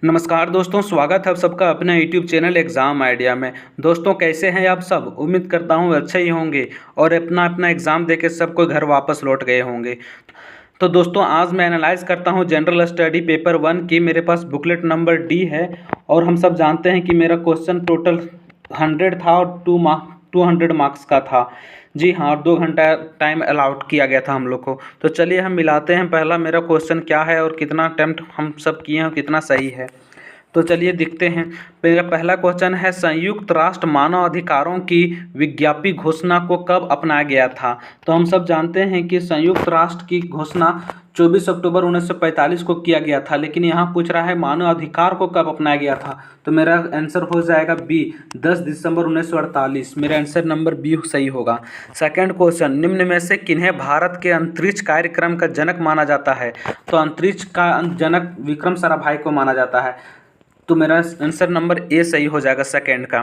नमस्कार दोस्तों, स्वागत है आप सबका अपने यूट्यूब चैनल एग्ज़ाम आइडिया में। दोस्तों कैसे हैं आप सब? उम्मीद करता हूँ अच्छे ही होंगे और अपना अपना एग्ज़ाम देके सब कोई घर वापस लौट गए होंगे। तो दोस्तों आज मैं एनालाइज करता हूँ जनरल स्टडी पेपर 1 की। मेरे पास बुकलेट नंबर डी है और हम सब जानते हैं कि मेरा क्वेश्चन टोटल 100 था और 200 मार्क्स का था। जी हाँ, और 2 घंटा टाइम अलाउट किया गया था हम लोग को। तो चलिए हम मिलाते हैं पहला मेरा क्वेश्चन क्या है और कितना अटेम्प्ट हम सब किए हैं और कितना सही है। तो चलिए दिखते हैं। मेरा पहला क्वेश्चन है, संयुक्त राष्ट्र मानव अधिकारों की विज्ञापी घोषणा को कब अपनाया गया था? तो हम सब जानते हैं कि संयुक्त राष्ट्र की घोषणा 24 अक्टूबर 1945 को किया गया था, लेकिन यहाँ पूछ रहा है मानव अधिकार को कब अपनाया गया था। तो मेरा आंसर हो जाएगा बी, 10 दिसंबर 1948। मेरा आंसर नंबर बी सही होगा। सेकंड क्वेश्चन, निम्न में से किन्हें भारत के अंतरिक्ष कार्यक्रम का जनक माना जाता है? तो अंतरिक्ष का जनक विक्रम साराभाई को माना जाता है। तो मेरा आंसर नंबर ए सही हो जाएगा सेकंड का।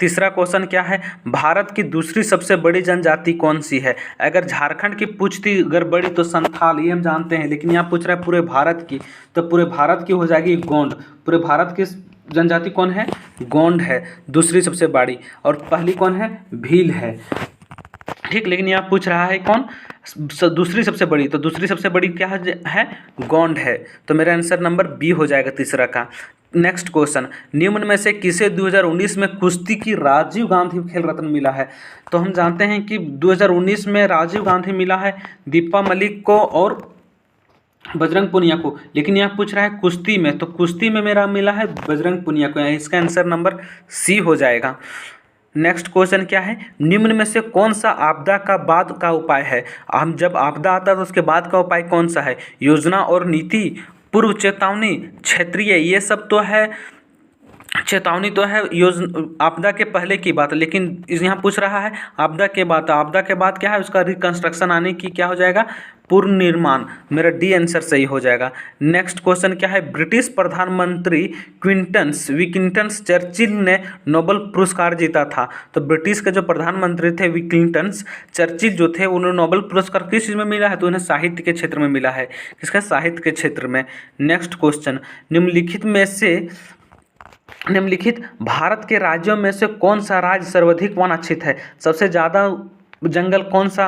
तीसरा क्वेश्चन क्या है, भारत की दूसरी सबसे बड़ी जनजाति कौन सी है? अगर झारखंड की पूछती अगर बड़ी तो संथाल, ये हम जानते हैं, लेकिन यहाँ पूछ रहा है पूरे भारत की, तो पूरे भारत की हो जाएगी गोंड। पूरे भारत की जनजाति कौन है? गोंड है दूसरी सबसे बड़ी, और पहली कौन है? भील है। ठीक, लेकिन यहाँ पूछ रहा है कौन दूसरी सबसे बड़ी, तो दूसरी सबसे बड़ी क्या है? गोंड है। तो मेरा आंसर नंबर बी हो जाएगा तीसरा का। नेक्स्ट क्वेश्चन, निम्न में से किसे 2019 में कुश्ती की राजीव गांधी खेल रत्न मिला है? तो हम जानते हैं कि 2019 में राजीव गांधी मिला है दीपा मलिक को और बजरंग पुनिया को, लेकिन यहाँ पूछ रहा है कुश्ती में, तो कुश्ती में मेरा मिला है बजरंग पुनिया को। इसका आंसर नंबर सी हो जाएगा। नेक्स्ट क्वेश्चन क्या है, निम्न में से कौन सा आपदा का बाद का उपाय है? हम जब आपदा आता है तो उसके बाद का उपाय कौन सा है? योजना और नीति, पूर्व चेतावनी, क्षेत्रीय, ये सब तो है। चेतावनी तो है आपदा के पहले की बात, लेकिन यहाँ पूछ रहा है आपदा के बाद। आपदा के बाद क्या है? उसका रिकंस्ट्रक्शन आने की क्या हो जाएगा? पुनर्निर्माण। मेरा डी आंसर सही हो जाएगा। नेक्स्ट क्वेश्चन क्या है, ब्रिटिश प्रधानमंत्री विंस्टन चर्चिल ने नोबेल पुरस्कार जीता था। तो ब्रिटिश के जो प्रधानमंत्री थे विंस्टन चर्चिल जो थे, उन्हें नोबेल पुरस्कार किस चीज़ में मिला है? तो उन्हें साहित्य के क्षेत्र में मिला है। किसका? साहित्य के क्षेत्र में। नेक्स्ट क्वेश्चन, निम्नलिखित भारत के राज्यों में से कौन सा राज्य सर्वाधिक वनाच्छित है? सबसे ज़्यादा जंगल कौन सा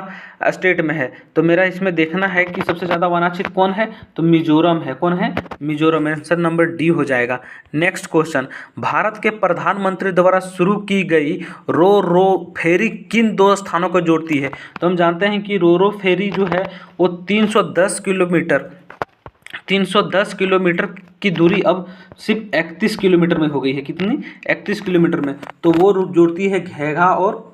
स्टेट में है? तो मेरा इसमें देखना है कि सबसे ज़्यादा वनाच्छित कौन है, तो मिजोरम है। कौन है? मिजोरम। आंसर नंबर डी हो जाएगा। नेक्स्ट क्वेश्चन, भारत के प्रधानमंत्री द्वारा शुरू की गई रो रो फेरी किन दो स्थानों को जोड़ती है? तो हम जानते हैं कि रो रो फेरी जो है वो 310 किलोमीटर की दूरी अब सिर्फ 31 किलोमीटर में हो गई है। कितनी? 31 किलोमीटर में। तो वो जोड़ती है घोघा और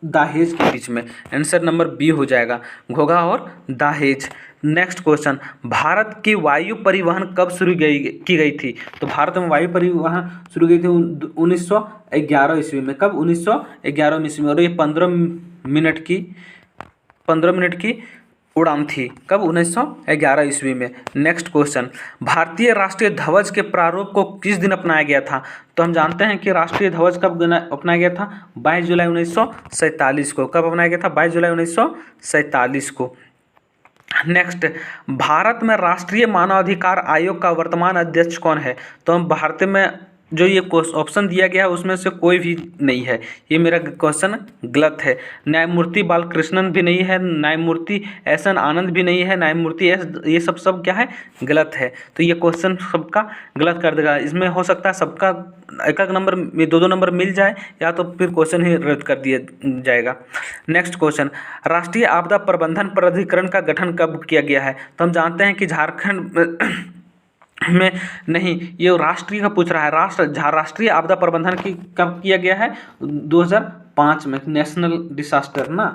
दाहेज के बीच में। आंसर नंबर बी हो जाएगा, घोघा और दाहेज। नेक्स्ट क्वेश्चन, भारत की वायु परिवहन कब शुरू की गई थी? तो भारत में वायु परिवहन शुरू की थी 1911 ईस्वी में। कब? 1911 ईस्वी में। और ये 15 मिनट की उड़ान थी। कब? 1911 ईस्वी में। नेक्स्ट क्वेश्चन, भारतीय राष्ट्रीय ध्वज के प्रारूप को किस दिन अपनाया गया था? तो हम जानते हैं कि राष्ट्रीय ध्वज कब अपनाया गया था? 22 जुलाई 1947 को। कब अपनाया गया था? 22 जुलाई 1947 को। नेक्स्ट, भारत में राष्ट्रीय मानवाधिकार आयोग का वर्तमान अध्यक्ष कौन है? तो हम भारत में जो ये ऑप्शन दिया गया है उसमें से कोई भी नहीं है। ये मेरा क्वेश्चन गलत है। न्यायमूर्ति बालकृष्णन भी नहीं है, न्यायमूर्ति एस.एन. आनंद भी नहीं है, न्यायमूर्ति ये सब क्या है? गलत है। तो ये क्वेश्चन सबका गलत कर देगा। इसमें हो सकता है सबका एक नंबर में 2 नंबर मिल जाए, या तो फिर क्वेश्चन ही रद्द कर दिया जाएगा। नेक्स्ट क्वेश्चन, राष्ट्रीय आपदा प्रबंधन प्राधिकरण का गठन कब किया गया है? तो हम जानते हैं कि झारखंड में नहीं, ये राष्ट्रीय का पूछ रहा है। राष्ट्रीय आपदा प्रबंधन की कब किया गया है? 2005 में। नेशनल डिसास्टर ना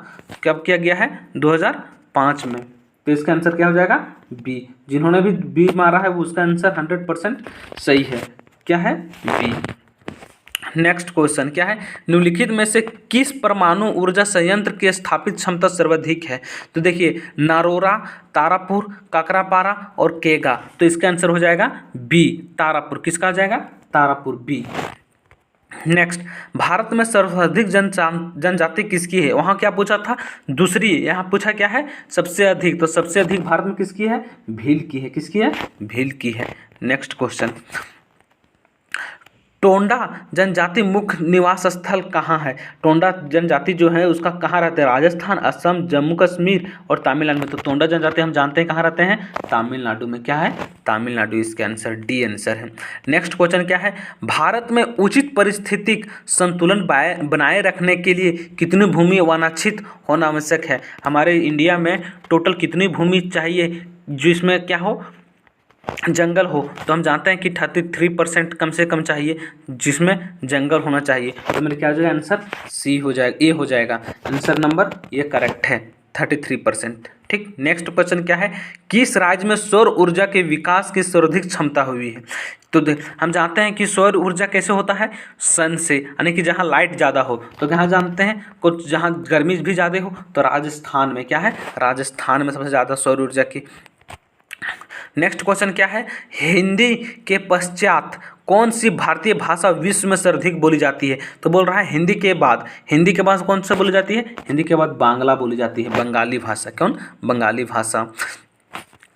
कब किया गया है? 2005 में। तो इसका आंसर क्या हो जाएगा? बी। जिन्होंने भी बी मारा है वो उसका आंसर 100% सही है। क्या है? बी। नेक्स्ट क्वेश्चन क्या है, निम्नलिखित में से किस परमाणु ऊर्जा संयंत्र की स्थापित क्षमता सर्वाधिक है? तो देखिए, नारोरा, तारापुर, काकरापारा और केगा। तो इसका आंसर हो जाएगा बी, तारापुर। किसका हो जाएगा? तारापुर, बी। नेक्स्ट, भारत में सर्वाधिक जनजाति किसकी है? वहाँ क्या पूछा था? दूसरी। यहाँ पूछा क्या है? सबसे अधिक। तो सबसे अधिक भारत में किसकी है? भील की है। किसकी है? भील की है। नेक्स्ट क्वेश्चन, टोंडा जनजाति मुख्य निवास स्थल कहाँ है? टोंडा जनजाति जो है उसका कहाँ रहते हैं? राजस्थान, असम, जम्मू कश्मीर और तमिलनाडु में। तो टोंडा जनजाति हम जानते हैं कहाँ रहते हैं? तमिलनाडु में। क्या है? तमिलनाडु। इसका आंसर डी आंसर है। नेक्स्ट क्वेश्चन क्या है? भारत में उचित पारिस्थितिक संतुलन बनाए रखने के लिए कितनी भूमि वनाच्छित होना आवश्यक है? हमारे इंडिया में टोटल कितनी भूमि चाहिए जिसमें क्या हो? जंगल हो। तो हम जानते हैं कि 33% कम से कम चाहिए जिसमें जंगल होना चाहिए। तो मेरे क्या हो जाएगा? आंसर सी हो जाएगा, ए हो जाएगा। आंसर नंबर ये करेक्ट है, 33%। ठीक। नेक्स्ट क्वेश्चन क्या है? किस राज्य में सौर ऊर्जा के विकास की सर्वाधिक क्षमता हुई है? तो हम जानते हैं कि सौर ऊर्जा कैसे होता है? सन से, यानी कि जहाँ लाइट ज़्यादा हो। तो कहाँ जानते हैं? कुछ जहाँ गर्मी भी ज़्यादा हो तो राजस्थान में। क्या है? राजस्थान में सबसे ज़्यादा सौर ऊर्जा की। नेक्स्ट क्वेश्चन क्या है? हिंदी के पश्चात कौन सी भारतीय भाषा विश्व में सर्वाधिक बोली जाती है? तो बोल रहा है हिंदी के बाद। हिंदी के बाद कौन सा बोली जाती है? हिंदी के बाद बांग्ला बोली जाती है, बंगाली भाषा। कौन? बंगाली भाषा।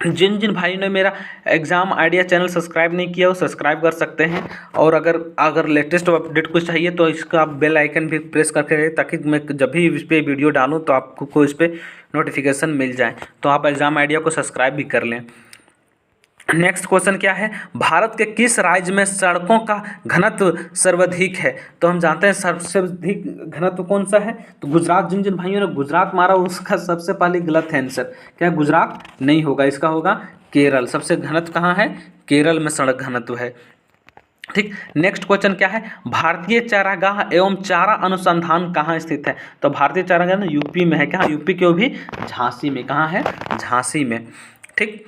जिन जिन भाइयों ने मेरा एग्ज़ाम आइडिया चैनल सब्सक्राइब नहीं किया वो सब्सक्राइब कर सकते हैं। और अगर लेटेस्ट अपडेट कुछ चाहिए तो इसका आप बेल आइकन भी प्रेस करके रखें, ताकि मैं जब भी इस पर वीडियो डालूँ तो आपको इस पर नोटिफिकेशन मिल जाए। तो आप एग्ज़ाम आइडिया को सब्सक्राइब भी कर लें। नेक्स्ट क्वेश्चन क्या है? भारत के किस राज्य में सड़कों का घनत्व सर्वाधिक है? तो हम जानते हैं सबसे अधिक घनत्व कौन सा है? तो गुजरात। जिन जिन भाइयों ने गुजरात मारा उसका सबसे पहले गलत है आंसर। क्या गुजरात नहीं होगा, इसका होगा केरल। सबसे घनत्व कहाँ है? केरल में सड़क घनत्व है। ठीक। नेक्स्ट क्वेश्चन क्या है? भारतीय चारागाह एवं चारा अनुसंधान कहाँ स्थित है? तो भारतीय चारागाह ना यूपी में है। क्या? यूपी के वो भी झांसी में। कहाँ है? झांसी में। ठीक।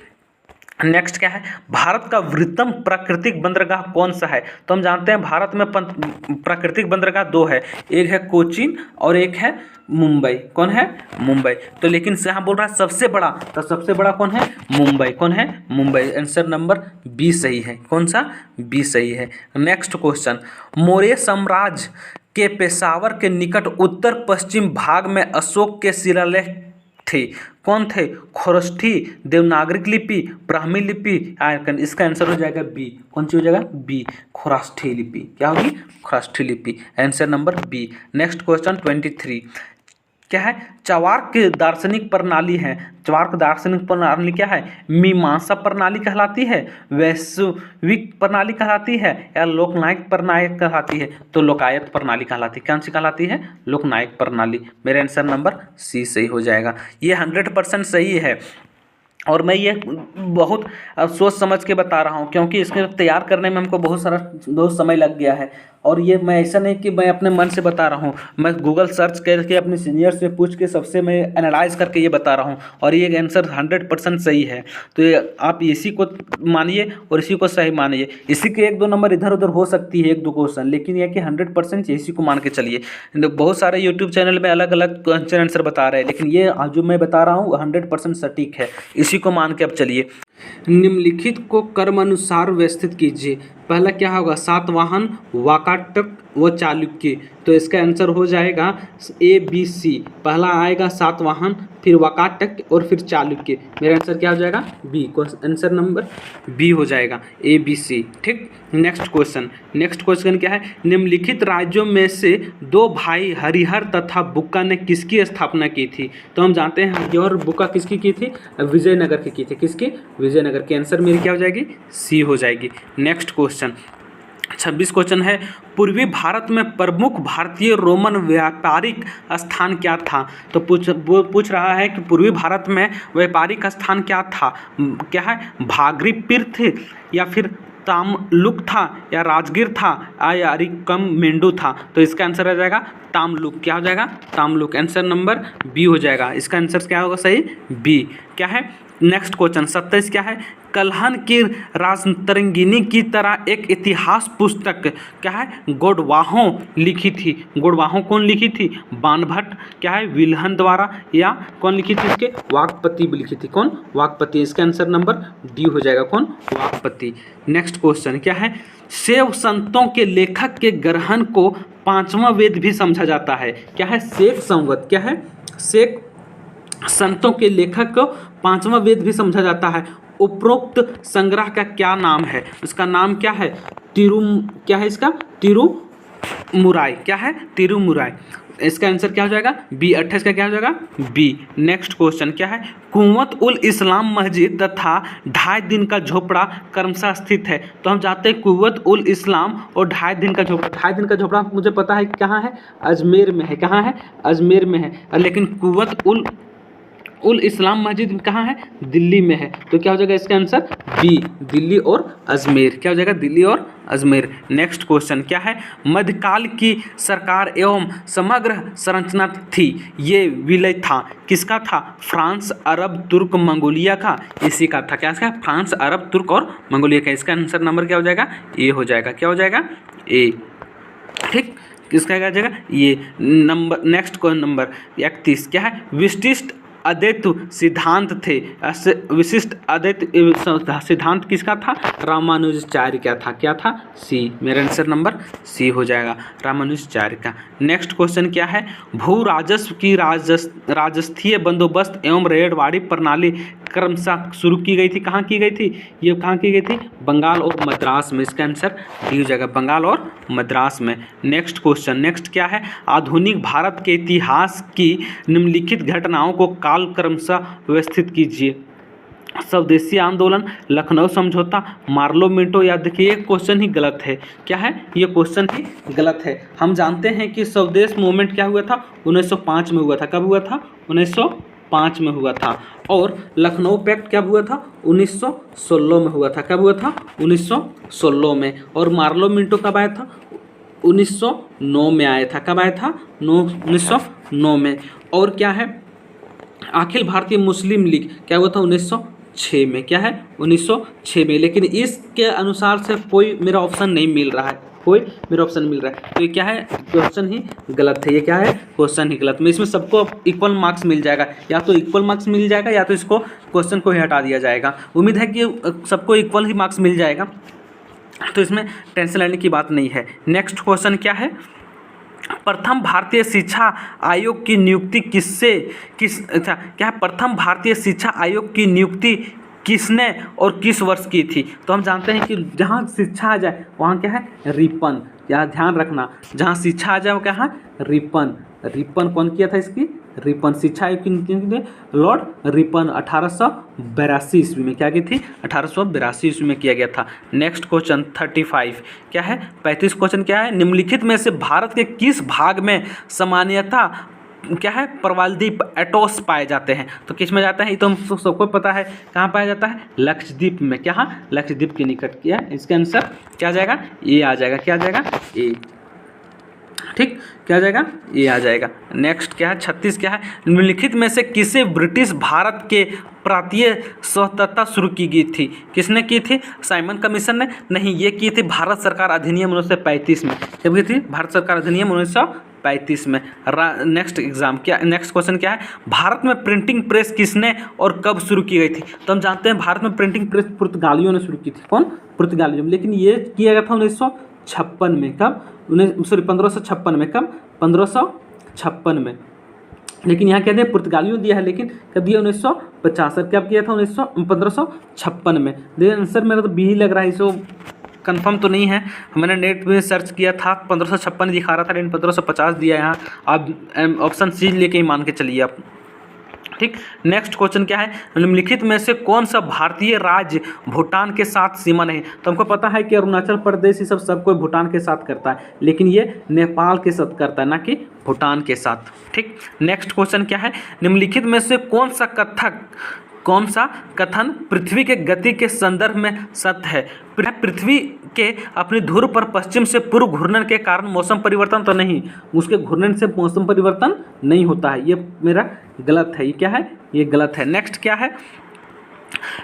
नेक्स्ट क्या है? भारत का वृहत्तम प्राकृतिक बंदरगाह कौन सा है? तो हम जानते हैं भारत में प्राकृतिक बंदरगाह दो है, एक है कोचीन और एक है मुंबई। कौन है? मुंबई। तो लेकिन यहाँ बोल रहा है सबसे बड़ा, तो सबसे बड़ा कौन है? मुंबई। कौन है? मुंबई। आंसर नंबर बी सही है। कौन सा? बी सही है। नेक्स्ट क्वेश्चन, मौर्य साम्राज्य के पेशावर के निकट उत्तर पश्चिम भाग में अशोक के शिलालेख थे। कौन थे? खरोष्ठी, देवनागरिक लिपि, ब्राह्मी लिपि, आयकन। इसका आंसर हो जाएगा बी। कौन सी हो जाएगा? बी, खरोष्ठी लिपि। क्या होगी? खरोष्ठी लिपि। Answer number B. Next question 23 क्या है? चवार्क की दार्शनिक प्रणाली है। चवार्क दार्शनिक प्रणाली क्या है? मीमांसा प्रणाली कहलाती है, वैश्विक प्रणाली कहलाती है, या लोकनायक प्रणाली कहलाती है? तो लोकायत प्रणाली कहलाती है। कौन सी कहलाती है? लोकनायक प्रणाली। मेरा आंसर नंबर सी सही हो जाएगा। ये 100% सही है। और मैं ये बहुत सोच समझ के बता रहा हूँ, क्योंकि इसके तैयार करने में हमको बहुत समय लग गया है। और ये मैं ऐसा नहीं कि मैं अपने मन से बता रहा हूँ, मैं गूगल सर्च करके अपने सीनियर से पूछ के सबसे मैं एनालाइज करके ये बता रहा हूँ। और ये आंसर 100% सही है। तो ये आप इसी को मानिए और इसी को सही मानिए। इसी के 1-2 नंबर इधर उधर हो सकती है, 1-2 क्वेश्चन, लेकिन यह कि 100% इसी को मान के चलिए। बहुत सारे यूट्यूब चैनल में अलग अलग क्वेश्चन आंसर बता रहे हैं, लेकिन ये जो मैं बता रहा हूँ 100% सटीक है। इसी को मान के अब चलिए। निम्नलिखित को क्रमानुसार व्यवस्थित कीजिए। पहला क्या होगा? सातवाहन, वाकाटक व चालुक्य। तो इसका आंसर हो जाएगा ए बी सी। पहला आएगा सातवाहन, फिर वाकाटक और फिर चालुक्य। मेरा आंसर क्या हो जाएगा? बी। आंसर नंबर बी हो जाएगा, ए बी सी। ठीक। नेक्स्ट क्वेश्चन क्या है? निम्नलिखित राज्यों में से 2 भाई हरिहर तथा बुक्का ने किसकी स्थापना की थी? तो हम जानते हैं हरिहर और बुक्का किसकी की थी? विजयनगर की थी। किसकी? विजयनगर की। आंसर मेरी क्या हो जाएगी? सी हो जाएगी। नेक्स्ट क्वेश्चन 26 क्वेश्चन है, पूर्वी भारत में प्रमुख भारतीय रोमन व्यापारिक स्थान क्या था? तो पूछ रहा है कि पूर्वी भारत में व्यापारिक स्थान क्या था? क्या है? भागीरथी या फिर तामलुक था, या राजगीर था, या अरिकम मेंडू था? तो इसका आंसर आ जाएगा तामलुक। क्या हो जाएगा? तामलुक। आंसर नंबर बी हो जाएगा। इसका आंसर क्या होगा? सही बी। क्या है? नेक्स्ट क्वेश्चन 27 क्या है? कल्हन की राजतरंगिणी की तरह एक इतिहास पुस्तक क्या है? गोडवाहों लिखी थी। गोडवाहों कौन लिखी थी? बाणभट्ट। क्या है? विल्हन द्वारा। या कौन लिखी थी? इसके वाकपति भी लिखी थी। कौन? वाकपति। इसका आंसर नंबर डी हो जाएगा। कौन? वाकपति। नेक्स्ट क्वेश्चन क्या है? शैव संतों के लेखक के ग्रहण को 5वां वेद भी समझा जाता है। क्या है? शैव संवत। क्या है? शैव संतों के लेखक को 5वां वेद भी समझा जाता है। उपरोक्त संग्रह का क्या नाम है? उसका नाम क्या है? क्या है इसका, तिरुमुराई, क्या है, तिरुमुराई। इसका आंसर क्या हो जाएगा, बी। 28 का क्या हो जाएगा, बी। नेक्स्ट क्वेश्चन क्या है, कुव्वत उल इस्लाम मस्जिद तथा 2.5 दिन का झोपड़ा क्रमशः स्थित है। तो हम जाते हैं कुव्वत उल इस्लाम और 2.5 दिन का झोपड़ा। 2.5 दिन का झोपड़ा मुझे पता है कहाँ है, अजमेर में है। कहाँ है, अजमेर में है। लेकिन कुव्वत उल इस्लाम मस्जिद कहाँ है, दिल्ली में है। तो क्या हो जाएगा इसका आंसर, बी, दिल्ली और अजमेर। क्या हो जाएगा, दिल्ली और अजमेर। नेक्स्ट क्वेश्चन क्या है, मध्यकाल की सरकार एवं समग्र संरचना थी, ये विलय था, किसका था, फ्रांस, अरब, तुर्क, मंगोलिया का, इसी का था। क्या इसका, फ्रांस, अरब, तुर्क और मंगोलिया का। इसका आंसर नंबर क्या हो जाएगा, ए हो जाएगा। क्या हो जाएगा, ए। ठीक, किसका क्या हो जाएगा, ये नंबर। नेक्स्ट क्वेश्चन नंबर 31 क्या है, विशिष्ट अद्वैत सिद्धांत थे, विशिष्ट अद्वैत सिद्धांत किसका था, रामानुजाचार्य का था। क्या था, सी। मेरा आंसर नंबर सी हो जाएगा, रामानुजाचार्य का। नेक्स्ट क्वेश्चन क्या है, भू राजस्व की राजस्थीय बंदोबस्त एवं रेडवाड़ी प्रणाली क्रमशः शुरू की गई थी, कहाँ की गई थी, ये कहाँ की गई थी, बंगाल और मद्रास में। इसका आंसर डी हो जाएगा, बंगाल और मद्रास में। नेक्स्ट क्वेश्चन, नेक्स्ट क्या है, आधुनिक भारत के इतिहास की निम्नलिखित घटनाओं को कालक्रम से व्यवस्थित कीजिए। स्वदेशी आंदोलन, लखनऊ समझौता, मार्लो मिंटो। या देखिए ये क्वेश्चन ही गलत है। क्या है, ये क्वेश्चन ही गलत है। हम जानते हैं कि स्वदेश मूवमेंट क्या हुआ था, 1905 में हुआ था। कब हुआ था, 1905 में हुआ था। और लखनऊ पैक्ट क्या हुआ था, 1916 में हुआ था। कब हुआ था, 1916 में। और मार्लो मिंटो कब आया था, 1909 में आया था। कब आया था, 1909 में। और क्या है, अखिल भारतीय मुस्लिम लीग क्या हुआ था, 1906 में। क्या है, 1906 में। लेकिन इसके अनुसार से कोई मेरा ऑप्शन नहीं मिल रहा है, कोई मेरा ऑप्शन मिल रहा है। तो ये क्या है, क्वेश्चन ही गलत है। ये क्या है, क्वेश्चन ही गलत। में इसमें सबको इक्वल मार्क्स मिल जाएगा, या तो इक्वल मार्क्स मिल जाएगा या तो इसको क्वेश्चन को ही हटा दिया जाएगा। उम्मीद है कि सबको इक्वल ही मार्क्स मिल जाएगा, तो इसमें टेंशन लेने की बात नहीं है। नेक्स्ट क्वेश्चन क्या है, प्रथम भारतीय शिक्षा आयोग की नियुक्ति क्या है, प्रथम भारतीय शिक्षा आयोग की नियुक्ति किसने और किस वर्ष की थी। तो हम जानते हैं कि जहाँ शिक्षा आ जाए वहाँ क्या है, रिपन। यहाँ ध्यान रखना, जहाँ शिक्षा आ जाए वो क्या है, रिपन। रिपन कौन किया था इसकी, रिपन। शिक्षा आयोग की लॉर्ड रिपन 1882 ईस्वी में क्या की थी, 1882 ईस्वी में किया गया था। नेक्स्ट क्वेश्चन 35 क्या है, 35 क्वेश्चन क्या है, निम्नलिखित में से भारत के किस भाग में सामान्यतः क्या है, प्रवालद्वीप एटोस पाए जाते हैं। तो किस में जाता है, ये तो हम सबको पता है, कहाँ पाया जाता है, लक्षद्वीप में। क्या, लक्षद्वीप के निकट। क्या इसका आंसर क्या आ जाएगा, ये आ जाएगा। क्या आ जाएगा, ए। ठीक, क्या आ जाएगा, ये आ जाएगा। नेक्स्ट क्या है, 36 क्या है, निम्नलिखित में से किसे ब्रिटिश भारत के प्रांतीय स्वतंत्रता शुरू की गई थी, किसने की थी, साइमन कमीशन ने, नहीं, ये की थी भारत सरकार अधिनियम 1935 में। जब की थी भारत सरकार अधिनियम 1935 में। नेक्स्ट एग्जाम क्या, नेक्स्ट क्वेश्चन क्या है, भारत में प्रिंटिंग प्रेस किसने और कब शुरू की गई थी। तो हम जानते हैं भारत में प्रिंटिंग प्रेस पुर्तगालियों ने शुरू की थी। कौन, पुर्तगालियों। लेकिन ये किया गया था 1956 में। कब, 1556 में। कब, 1556 में। लेकिन यहाँ क्या दिया, पुर्तगालियों दिया है, लेकिन कब दिया, 1950। कब किया था, 1556 में। देखिए आंसर मेरा तो बी ही लग रहा है, इसको कंफर्म तो नहीं है। मैंने नेट में सर्च किया था, 1556 दिखा रहा था, लेकिन 1550 दिया यहाँ। आप ऑप्शन सी लेके ही मान के चलिए आप। ठीक, नेक्स्ट क्वेश्चन क्या है, निम्नलिखित में से कौन सा भारतीय राज्य भूटान के साथ सीमा नहीं। तो हमको पता है कि अरुणाचल प्रदेश ये सब कोई भूटान के साथ करता है, लेकिन ये नेपाल के साथ करता है, ना कि भूटान के साथ। ठीक, नेक्स्ट क्वेश्चन क्या है, निम्नलिखित में से कौन सा कथन पृथ्वी के गति के संदर्भ में सत्य है। पृथ्वी के अपनी ध्रुव पर पश्चिम से पूर्व घूर्णन के कारण मौसम परिवर्तन तो नहीं, उसके घूर्णन से मौसम परिवर्तन नहीं होता है। ये मेरा गलत है, ये क्या है, ये गलत है। नेक्स्ट क्या है,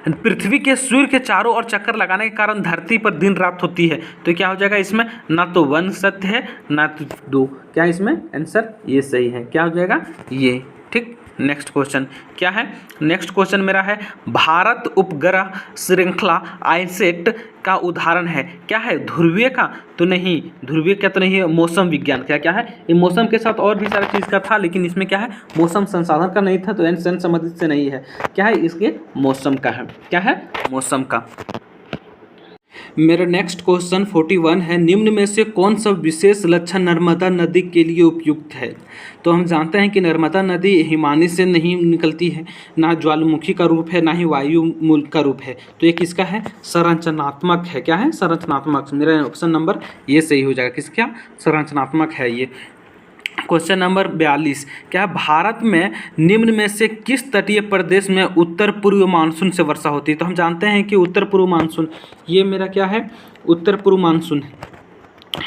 पृथ्वी के सूर्य के चारों ओर चक्कर लगाने के कारण धरती पर दिन रात होती है। तो क्या हो जाएगा इसमें, ना तो 1 सत्य है ना तो 2। क्या इसमें आंसर ये सही है। क्या हो जाएगा, ये। ठीक, नेक्स्ट क्वेश्चन क्या है, नेक्स्ट क्वेश्चन मेरा है, भारत उपग्रह श्रृंखला आईसेट का उदाहरण है। क्या है, ध्रुवीय का तो नहीं, ध्रुवीय का तो नहीं है, मौसम विज्ञान। क्या क्या है, ये मौसम के साथ और भी सारा चीज़ का था, लेकिन इसमें क्या है, मौसम संसाधन का नहीं था, तो एन संबंधित से नहीं है। क्या है, इसके मौसम का है। क्या है, मौसम का। मेरा नेक्स्ट क्वेश्चन 41 है, निम्न में से कौन सा विशेष लक्षण नर्मदा नदी के लिए उपयुक्त है? तो हम जानते हैं कि नर्मदा नदी हिमानी से नहीं निकलती है, ना ज्वालामुखी का रूप है, ना ही वायुमूल का रूप है। तो ये किसका है? संरचनात्मक है। क्या है? संरचनात्मक। मेरा ऑप्शन नंबर ये सही हो जाएगा। किसका? संरचनात्मक है ये। क्वेश्चन नंबर 42, क्या भारत में निम्न में से किस तटीय प्रदेश में उत्तर पूर्व मानसून से वर्षा होती है? तो हम जानते हैं कि उत्तर पूर्व मानसून, ये मेरा क्या है? उत्तर पूर्व मानसून है।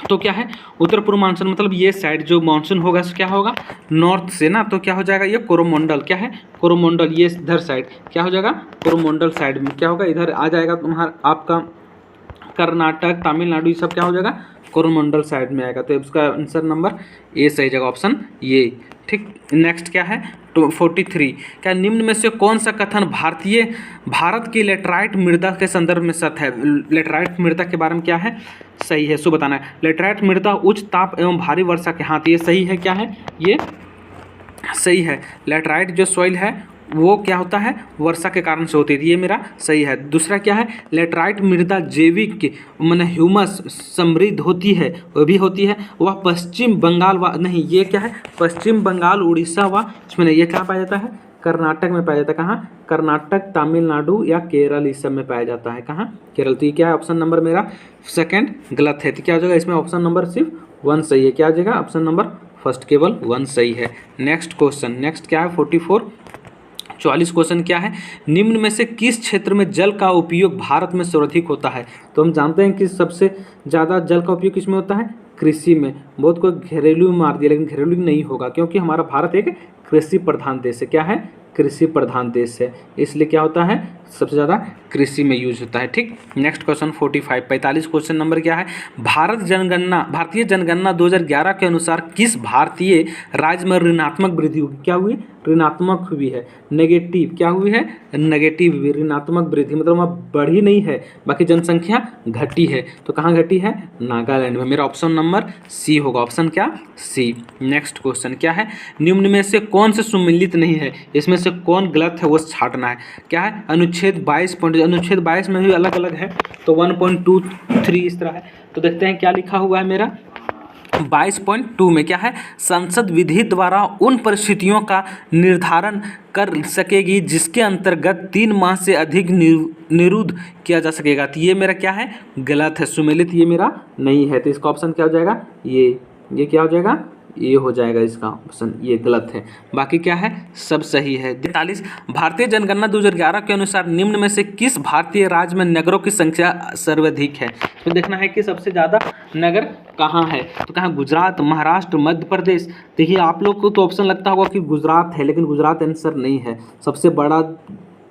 तो क्या है? उत्तर पूर्व मानसून मतलब ये साइड जो मानसून होगा सो क्या होगा? नॉर्थ से ना, तो क्या हो जाएगा? ये कोरोमंडल। क्या है? कोरोमंडल। ये इधर साइड क्या हो जाएगा? कोरोमंडल साइड में क्या होगा? इधर आ जाएगा तुम्हारा आपका कर्नाटक, तमिलनाडु, ये सब क्या हो जाएगा? कोरोमंडल साइड में आएगा। तो इसका आंसर नंबर ए सही जगह ऑप्शन ये। ठीक, नेक्स्ट क्या है? तो 43, क्या निम्न में से कौन सा कथन भारत की लेटराइट मृदा के संदर्भ में सत्य है? लेटराइट मृदा के बारे में क्या है? सही है, सो बताना है। लेटराइट मृदा उच्च ताप एवं भारी वर्षा के, हाँ तो ये सही है। क्या है? ये सही है। लेटराइट जो सॉइल है वो क्या होता है? वर्षा के कारण से होती है। ये मेरा सही है। दूसरा क्या है? लेटराइट मृदा जैविक माने ह्यूमस समृद्ध होती है, वो भी होती है। वह पश्चिम बंगाल व नहीं, ये क्या है? पश्चिम बंगाल, उड़ीसा व इसमें ये कहाँ पाया जाता है? कर्नाटक में पाया जाता है। कहाँ? कर्नाटक, तमिलनाडु या केरल, इस सब में पाया जाता है। कहाँ? केरल। तो ये क्या है? ऑप्शन नंबर मेरा सेकंड गलत है। तो क्या हो जाएगा इसमें? ऑप्शन नंबर सिर्फ 1 सही है। क्या हो जाएगा? ऑप्शन नंबर फर्स्ट केवल 1 सही है। नेक्स्ट क्वेश्चन, नेक्स्ट क्या है? 44 क्वेश्चन क्या है? निम्न में से किस क्षेत्र में जल का उपयोग भारत में सर्वाधिक होता है? तो हम जानते हैं कि सबसे ज़्यादा जल का उपयोग किसमें होता है? कृषि में। बहुत कोई घरेलू में मार दिया, लेकिन घरेलू नहीं होगा क्योंकि हमारा भारत एक कृषि प्रधान देश है। क्या है? कृषि प्रधान देश है, इसलिए क्या होता है? सबसे ज़्यादा कृषि में यूज होता है। ठीक, नेक्स्ट क्वेश्चन 45 क्वेश्चन नंबर क्या है? भारतीय जनगणना 2011 के अनुसार किस भारतीय राज्य में ऋणात्मक वृद्धि हुई? क्या हुई? ऋणात्मक हुई है। नेगेटिव क्या हुई है? नेगेटिव हुई। ऋणात्मक वृद्धि मतलब वहाँ बढ़ी नहीं है, बाकी जनसंख्या घटी है। तो कहाँ घटी है? नागालैंड में। मेरा ऑप्शन नंबर सी होगा। ऑप्शन क्या? सी। नेक्स्ट क्वेश्चन क्या है? निम्न में से कौन से सुमिलित नहीं है? इसमें से कौन गलत है वो छांटना है। क्या है? अनुच्छेद 22 में भी अलग अलग है, तो 1.23 इस तरह है। तो देखते हैं क्या लिखा हुआ है मेरा 22.2 में। क्या है? संसद विधि द्वारा उन परिस्थितियों का निर्धारण कर सकेगी जिसके अंतर्गत 3 माह से अधिक निरुद्ध किया जा सकेगा। तो ये मेरा क्या है? गलत है। सुमेलित ये मेरा नहीं है। तो इसका ऑप्शन क्या हो जाएगा? ये क्या हो जाएगा? ये हो जाएगा इसका ऑप्शन। ये गलत है, बाकी क्या है? सब सही है। 43, भारतीय जनगणना 2011 के अनुसार निम्न में से किस भारतीय राज्य में नगरों की संख्या सर्वाधिक है? तो देखना है कि सबसे ज़्यादा नगर कहाँ है। तो कहाँ? गुजरात, महाराष्ट्र, मध्य प्रदेश। देखिए आप लोग को तो ऑप्शन लगता होगा कि गुजरात है, लेकिन गुजरात आंसर नहीं है। सबसे बड़ा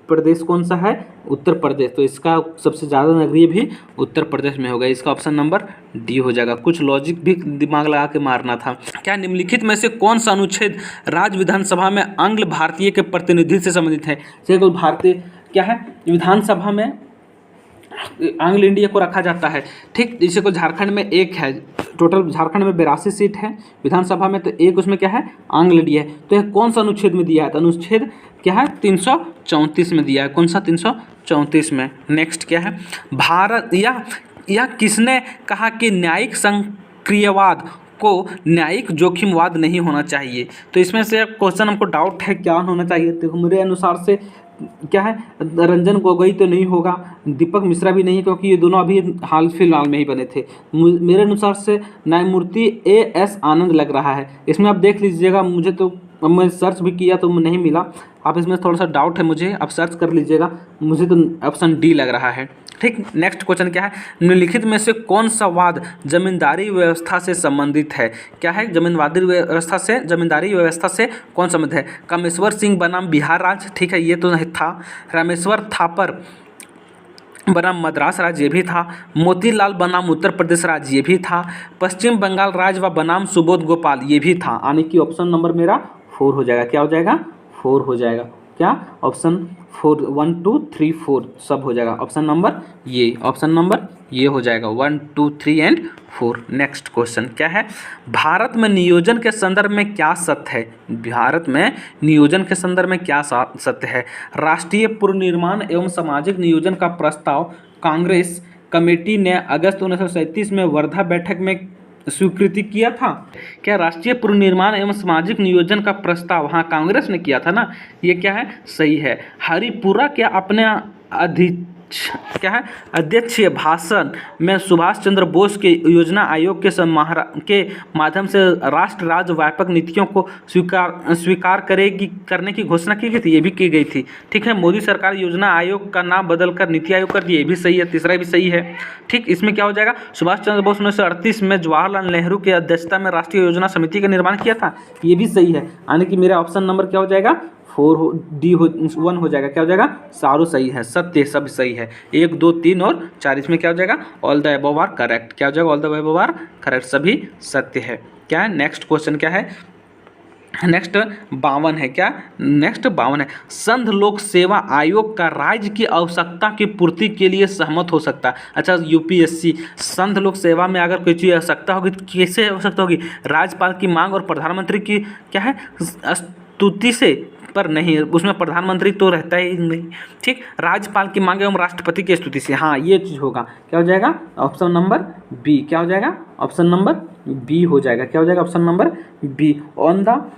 प्रदेश कौन सा है? उत्तर प्रदेश। तो इसका सबसे ज़्यादा नगरीय भी उत्तर प्रदेश में होगा। इसका ऑप्शन नंबर डी हो जाएगा। कुछ लॉजिक भी दिमाग लगा के मारना था। क्या निम्नलिखित में से कौन सा अनुच्छेद राज्य विधानसभा में आंग्ल भारतीय के प्रतिनिधित्व से संबंधित है? जैसे भारतीय क्या है? विधानसभा में आंग्ल इंडिया को रखा जाता है। ठीक, जैसे को झारखंड में एक है, टोटल झारखंड में 82 सीट है विधानसभा में, तो एक उसमें क्या है? आंग्ल इंडिया है। तो यह कौन सा अनुच्छेद में दिया है? तो अनुच्छेद क्या है? 334 में दिया है। कौन सा? 334 में। नेक्स्ट क्या है? भारत या किसने कहा कि न्यायिक संक्रियवाद को न्यायिक जोखिमवाद नहीं होना चाहिए? तो इसमें से क्वेश्चन हमको डाउट है क्या होना चाहिए। तो मेरे अनुसार से क्या है? रंजन गोगोई तो नहीं होगा, दीपक मिश्रा भी नहीं है, क्योंकि ये दोनों अभी हाल फिलहाल में ही बने थे। मेरे अनुसार से न्यायमूर्ति A.S. आनंद लग रहा है। इसमें आप देख लीजिएगा, मुझे तो मैं सर्च भी किया तो नहीं मिला। आप इसमें थोड़ा सा डाउट है मुझे, आप सर्च कर लीजिएगा। मुझे तो ऑप्शन डी लग रहा है। ठीक, नेक्स्ट क्वेश्चन क्या है? निम्नलिखित में से कौन सा वाद जमींदारी व्यवस्था से संबंधित है? क्या है? जमींदारी व्यवस्था से कौन संबंधित है? कामेश्वर सिंह बनाम बिहार राज्य, ठीक है, ये तो नहीं था। रामेश्वर थापर बनाम मद्रास राज्य, ये भी था। मोतीलाल बनाम उत्तर प्रदेश राज्य, ये भी था। पश्चिम बंगाल राज्य व बनाम सुबोध गोपाल, ये भी था। यानी कि ऑप्शन नंबर मेरा 4 हो जाएगा। क्या हो जाएगा? 4 हो जाएगा। क्या? ऑप्शन 4, 1 2 3 4 सब हो जाएगा। ऑप्शन नंबर ये हो जाएगा 1 2 3 एंड 4। नेक्स्ट क्वेश्चन क्या है? भारत में नियोजन के संदर्भ में क्या सत्य है? भारत में नियोजन के संदर्भ में क्या सत्य है? राष्ट्रीय पुनर्निर्माण एवं सामाजिक नियोजन का प्रस्ताव कांग्रेस कमेटी ने अगस्त 1937 में वर्धा बैठक में स्वीकृति किया था? क्या राष्ट्रीय पुनर्निर्माण एवं सामाजिक नियोजन का प्रस्ताव, हाँ कांग्रेस ने किया था ना, ये क्या है, सही है। हरिपुरा क्या अपने अध्यक्षीय भाषण में सुभाष चंद्र बोस के योजना आयोग के माध्यम से राष्ट्र राज्य व्यापक नीतियों को स्वीकार करने की घोषणा की गई थी, ये भी की गई थी। ठीक है, मोदी सरकार योजना आयोग का नाम बदलकर नीति आयोग कर दिया, ये भी सही है, तीसरा भी सही है। ठीक, इसमें क्या हो जाएगा, सुभाष चंद्र बोस 1938 में जवाहरलाल नेहरू की अध्यक्षता में राष्ट्रीय योजना समिति का निर्माण किया था, ये भी सही है। यानी कि मेरा ऑप्शन नंबर क्या हो जाएगा, 1 हो जाएगा, क्या हो जाएगा, सारों सही है, सत्य सब सही है, 1 2 3 और 4, इसमें क्या हो जाएगा, all the above are correct, क्या हो जाएगा, all the above are correct, सभी सत्य है। क्या है नेक्स्ट क्वेश्चन, क्या है नेक्स्ट 52 है, क्या नेक्स्ट 52 है, संघ लोक सेवा आयोग का राज्य की आवश्यकता की पूर्ति के लिए सहमत हो सकता है। अच्छा, यूपीएससी संघ लोक सेवा में अगर कोई चीज़ आवश्यकता होगी, कैसे आवश्यकता होगी, राज्यपाल की मांग और प्रधानमंत्री की क्या है स्तुति से, पर नहीं, उसमें प्रधानमंत्री तो रहता ही नहीं। ठीक, राज्यपाल की मांग एवं राष्ट्रपति की स्तुति से, हाँ ये चीज़ होगा, क्या हो जाएगा, ऑप्शन नंबर बी, क्या हो जाएगा, ऑप्शन नंबर बी हो जाएगा, क्या हो जाएगा, option number B, on the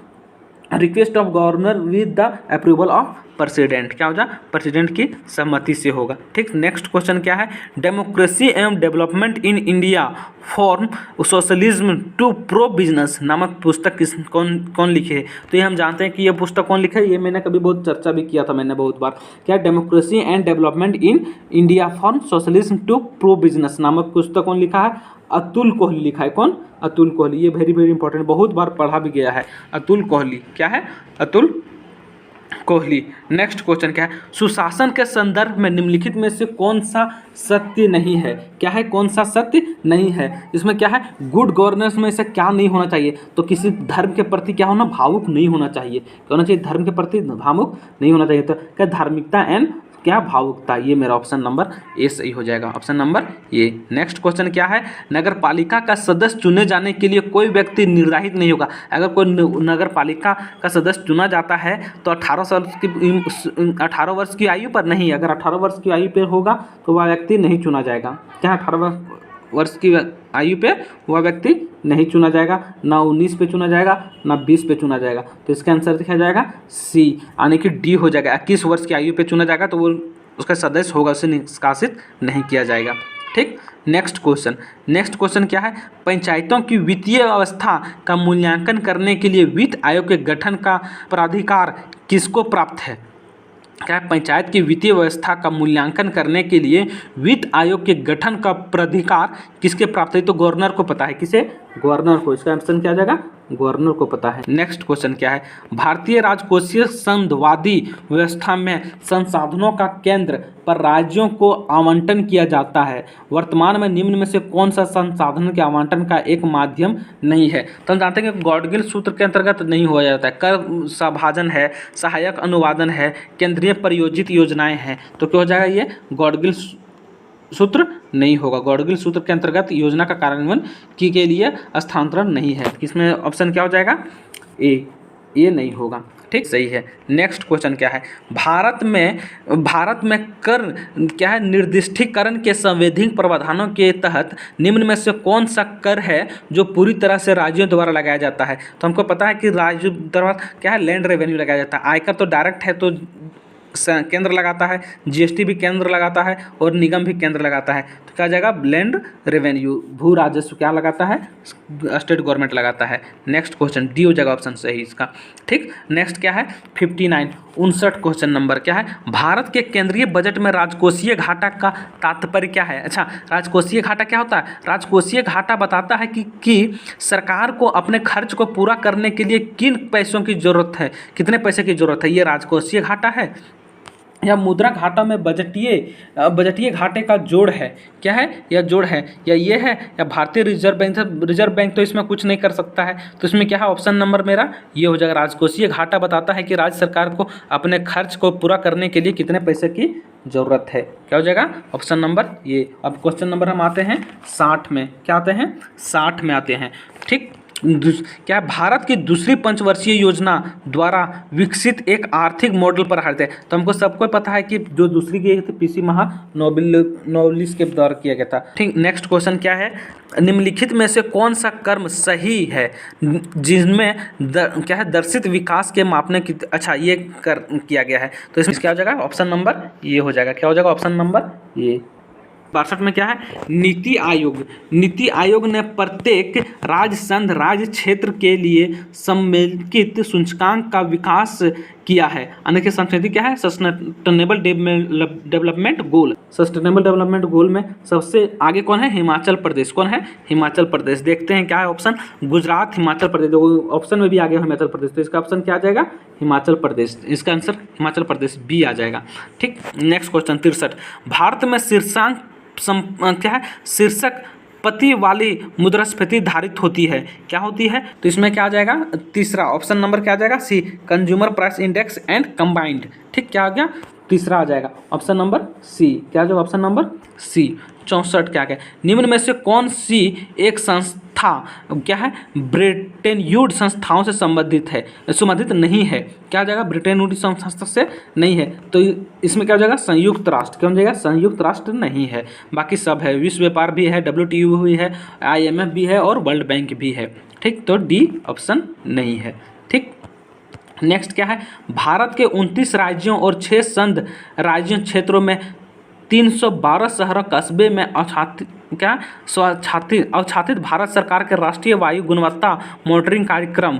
request of governor with the approval of president, क्या हो जाए, प्रेसिडेंट की सहमति से होगा। ठीक, नेक्स्ट क्वेश्चन क्या है, democracy and development in India from socialism to pro business नामक पुस्तक कौन लिखे है? तो ये हम जानते हैं कि ये पुस्तक कौन लिखा है, ये मैंने कभी बहुत चर्चा भी किया था मैंने बहुत बार। क्या, democracy and development in India from socialism to pro business नामक पुस्तक कौन लिखा है, अतुल कोहली लिखा है। कौन, अतुल कोहली, ये वेरी वेरी इंपॉर्टेंट, बहुत बार पढ़ा भी गया है, अतुल कोहली, क्या है, अतुल कोहली। नेक्स्ट क्वेश्चन क्या है, सुशासन के संदर्भ में निम्नलिखित में से कौन सा सत्य नहीं है? क्या है, कौन सा सत्य नहीं है? इसमें क्या है, गुड गवर्नेंस में से क्या नहीं होना चाहिए? तो किसी धर्म के प्रति क्या होना, भावुक नहीं होना चाहिए। क्या होना चाहिए, धर्म के प्रति भावुक नहीं होना चाहिए। तो क्या, धार्मिकता एंड क्या, भावुकता, ये मेरा ऑप्शन नंबर ए सही हो जाएगा, option number A. Next question क्या है, नगर पालिका का सदस्य चुने जाने के लिए कोई व्यक्ति निर्धारित नहीं होगा। अगर कोई नगर पालिका का सदस्य चुना जाता है तो 18 वर्ष की आयु पर नहीं, अगर 18 वर्ष की आयु पर होगा तो वह व्यक्ति नहीं चुना जाएगा। क्या, 18 वर्ष की आयु पे वह व्यक्ति नहीं चुना जाएगा, ना 19 पे चुना जाएगा, ना 20 पे चुना जाएगा। तो इसका आंसर दिया जाएगा सी, यानी कि डी हो जाएगा। 21 वर्ष की आयु पे चुना जाएगा तो वो उसका सदस्य होगा, उसे निष्कासित नहीं किया जाएगा। ठीक, नेक्स्ट क्वेश्चन क्या है, पंचायतों की वित्तीय अवस्था का मूल्यांकन करने के लिए वित्त आयोग के गठन का प्राधिकार किसको प्राप्त है? क्या, पंचायत की वित्तीय व्यवस्था का मूल्यांकन करने के लिए वित्त आयोग के गठन का प्राधिकार किसके प्राप्त है? तो गवर्नर को पता है, किसे, गवर्नर को। इसका आंसर क्या आ जाएगा, गवर्नर को पता है। नेक्स्ट क्वेश्चन क्या है, भारतीय राजकोषीय संघवादी व्यवस्था में संसाधनों का केंद्र पर राज्यों को आवंटन किया जाता है। वर्तमान में निम्न में से कौन सा संसाधन के आवंटन का एक माध्यम नहीं है? तो हम जानते हैं कि गॉडगिल सूत्र के अंतर्गत नहीं हुआ जाता है। कर सभाजन है, सहायक अनुवादन है, केंद्रीय परियोजित योजनाएं हैं। तो क्या हो जाएगा, ये गॉडगिल सूत्र नहीं होगा। गॉडगिल सूत्र के अंतर्गत योजना का कार्यान्वयन के लिए स्थानांतरण नहीं है। इसमें ऑप्शन क्या हो जाएगा, ए नहीं होगा। ठीक, सही है। नेक्स्ट क्वेश्चन क्या है, भारत में कर क्या है, निर्दिष्टीकरण के संवैधानिक प्रावधानों के तहत निम्न में से कौन सा कर है जो पूरी तरह से राज्यों द्वारा लगाया जाता है? तो हमको पता है कि राज्य द्वारा क्या है, लैंड रेवेन्यू लगाया जाता है। आयकर तो डायरेक्ट है तो केंद्र लगाता है, जीएसटी भी केंद्र लगाता है और निगम भी केंद्र लगाता है। तो क्या जाएगा, लैंड रेवेन्यू, भू राजस्व क्या लगाता है, स्टेट गवर्नमेंट लगाता है। नेक्स्ट क्वेश्चन डी हो जाएगा ऑप्शन सही इसका। ठीक, नेक्स्ट क्या है, 59 क्वेश्चन नंबर क्या है, भारत के केंद्रीय बजट में राजकोषीय घाटा का तात्पर्य क्या है? अच्छा, राजकोषीय घाटा क्या होता है? राजकोषीय घाटा बताता है कि सरकार को अपने खर्च को पूरा करने के लिए किन पैसों की जरूरत है, कितने पैसे की जरूरत है, ये राजकोषीय घाटा है। या मुद्रा घाटा में बजटीय घाटे का जोड़ है, क्या है, या जोड़ है, या ये है, या भारतीय रिजर्व बैंक तो इसमें कुछ नहीं कर सकता है। तो इसमें क्या है, ऑप्शन नंबर मेरा ये हो जाएगा। राजकोषीय घाटा बताता है कि राज्य सरकार को अपने खर्च को पूरा करने के लिए कितने पैसे की जरूरत है। क्या हो जाएगा, ऑप्शन नंबर ये। अब क्वेश्चन नंबर हम आते हैं 60 में, क्या आते हैं, 60 में आते हैं। ठीक, क्या है, भारत की दूसरी पंचवर्षीय योजना द्वारा विकसित एक आर्थिक मॉडल पर आधारित है। तो हमको सबको पता है कि जो दूसरी की थी पीसी महानोबिलिस के द्वारा किया गया था। ठीक, नेक्स्ट क्वेश्चन क्या है, निम्नलिखित में से कौन सा कर्म सही है जिसमें क्या है दर्शित विकास के मापने की, अच्छा ये कर किया गया है। तो इसमें क्या हो जाएगा, ऑप्शन नंबर ये हो जाएगा। क्या हो जाएगा, ऑप्शन नंबर ये। 62 में क्या है, नीति आयोग ने प्रत्येक राज्य संघ राज्य क्षेत्र के लिए सम्मेलित सूचकांक का विकास किया है। अन्य संस्कृति क्या है, sustainable development goal. Sustainable development goal में सबसे आगे कौन है, हिमाचल प्रदेश। कौन है, हिमाचल प्रदेश। देखते हैं क्या है ऑप्शन, गुजरात, हिमाचल प्रदेश। ऑप्शन में भी आ गया हिमाचल प्रदेश, तो इसका ऑप्शन क्या आ जाएगा, हिमाचल प्रदेश। इसका आंसर हिमाचल प्रदेश बी आ जाएगा। ठीक, नेक्स्ट क्वेश्चन 63, भारत में शीर्षांक क्या है, शीर्षक पति वाली मुद्रास्फीति धारित होती है। क्या होती है, तो इसमें क्या आ जाएगा, तीसरा ऑप्शन नंबर क्या आ जाएगा, C, consumer price index and combined. ठीक, क्या आ गया, तीसरा आ जाएगा ऑप्शन नंबर सी। क्या आ जाएगा, ऑप्शन नंबर सी। 64 क्या है, निम्न में से कौन सी एक संस्था क्या है ब्रिटेन वुड संस्थाओं से संबंधित नहीं है। क्या आ जाएगा, ब्रिटेन वुड संस्था से नहीं है, तो इसमें क्या हो जाएगा, संयुक्त राष्ट्र। क्या हो जाएगा, संयुक्त राष्ट्र नहीं है, बाकी सब है। विश्व व्यापार भी है, WTO भी है, IMF भी है और वर्ल्ड बैंक भी है। ठीक, तो डी ऑप्शन नहीं है। ठीक, नेक्स्ट क्या है, भारत के 29 राज्यों और 6 संघ राज्यों क्षेत्रों में 312 शहरों कस्बे में अवछातित भारत सरकार के राष्ट्रीय वायु गुणवत्ता मॉनिटरिंग कार्यक्रम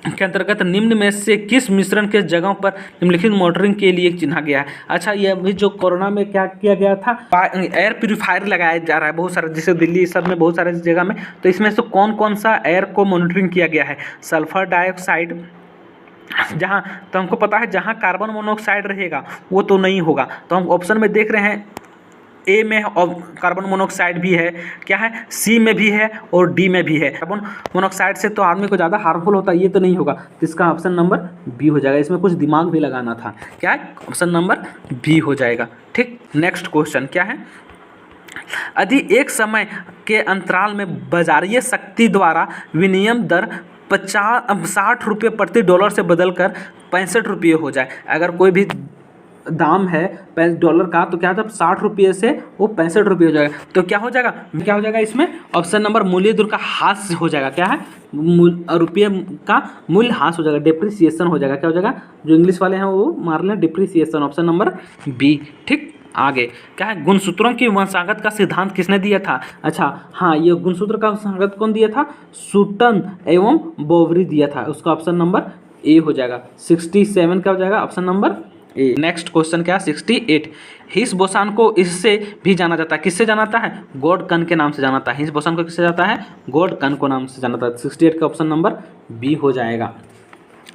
के अंतर्गत निम्न में से किस मिश्रण के जगहों पर निम्नलिखित मॉनिटरिंग के लिए चिन्हा गया है। अच्छा, ये अभी जो कोरोना में क्या किया गया था, एयर प्यूरीफायर लगाया जा रहा है बहुत सारे, जैसे दिल्ली सब में बहुत सारे जगह में। तो इसमें से कौन कौन सा एयर को मॉनिटरिंग किया गया है, सल्फर डाइऑक्साइड, जहाँ तो हमको पता है जहाँ कार्बन मोनोऑक्साइड रहेगा वो तो नहीं होगा। तो हम ऑप्शन में देख रहे हैं, ए में कार्बन मोनोऑक्साइड भी है, क्या है, सी में भी है और डी में भी है। कार्बन मोनोऑक्साइड से तो आदमी को ज़्यादा हार्मफुल होता है, ये तो नहीं होगा, तो इसका ऑप्शन नंबर बी हो जाएगा। इसमें कुछ दिमाग भी लगाना था, क्या है, ऑप्शन नंबर बी हो जाएगा। ठीक, नेक्स्ट क्वेश्चन क्या है, यदि एक समय के अंतराल में बाजारीय शक्ति द्वारा विनिमय दर 60 रुपये प्रति डॉलर से बदलकर 65 रुपये हो जाए, अगर कोई भी दाम है $5 का, तो क्या था, 60 रुपये से वो 65 रुपये हो जाएगा। तो क्या हो जाएगा, क्या हो जाएगा इसमें, ऑप्शन नंबर मूल्य द्रव्य का ह्रास हो जाएगा। क्या है, रुपये का मूल्य ह्रास हो जाएगा, डिप्रिसिएशन हो जाएगा। क्या हो जाएगा, जो इंग्लिश वाले हैं वो मार लें डिप्रिसिएशन, ऑप्शन नंबर बी। ठीक, आगे क्या है, गुणसूत्रों की वंशागत का सिद्धांत किसने दिया था। अच्छा हाँ, ये गुणसूत्र का वंशागत कौन दिया था, सूटन एवं बोवरी दिया था, उसका ऑप्शन नंबर ए हो जाएगा। 67 क्या हो जाएगा, option number A. Next question क्या है, 68, हिग्स बोसान को इससे भी जाना जाता है, किससे जाना जाता है, गॉड कण के नाम से जाना जाता है। हिग्स बोसान को किससे जाता है, गॉड कण को नाम से जाना जाता है। 68 का ऑप्शन नंबर बी हो जाएगा।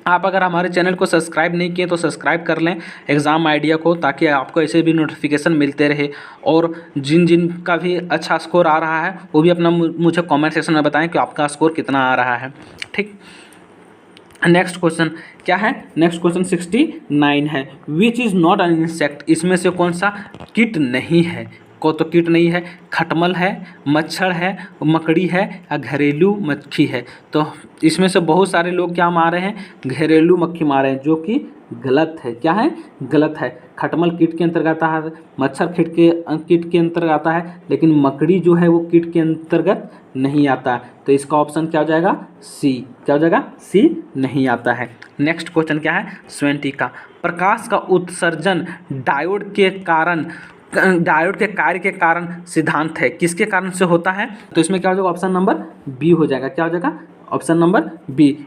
आप अगर हमारे चैनल को सब्सक्राइब नहीं किए तो सब्सक्राइब कर लें एग्ज़ाम आइडिया को, ताकि आपको ऐसे भी नोटिफिकेशन मिलते रहे। और जिन का भी अच्छा स्कोर आ रहा है वो भी अपना मुझे कमेंट सेक्शन में बताएं कि आपका स्कोर कितना आ रहा है। ठीक, नेक्स्ट क्वेश्चन क्या है, नेक्स्ट क्वेश्चन 69 है, which is not an insect, इसमें से कौन सा कीट नहीं है। को तो कीट नहीं है, खटमल है, मच्छर है, मकड़ी है या घरेलू मक्खी है। तो इसमें से बहुत सारे लोग क्या मार रहे हैं, घरेलू मक्खी मार रहे हैं, जो कि गलत है। क्या है, गलत है। खटमल कीट के अंतर्गत आता है, मच्छर कीट के अंतर्गत आता है, लेकिन मकड़ी जो है वो कीट के अंतर्गत नहीं आता है। तो इसका ऑप्शन क्या हो जाएगा, सी। क्या हो जाएगा, सी नहीं आता है। नेक्स्ट क्वेश्चन क्या है, 70 का, प्रकाश का उत्सर्जन डायोड के कार्य के कारण सिद्धांत है, किसके कारण से होता है। तो इसमें क्या हो जाएगा, ऑप्शन नंबर बी हो जाएगा। क्या हो जाएगा, ऑप्शन नंबर बी।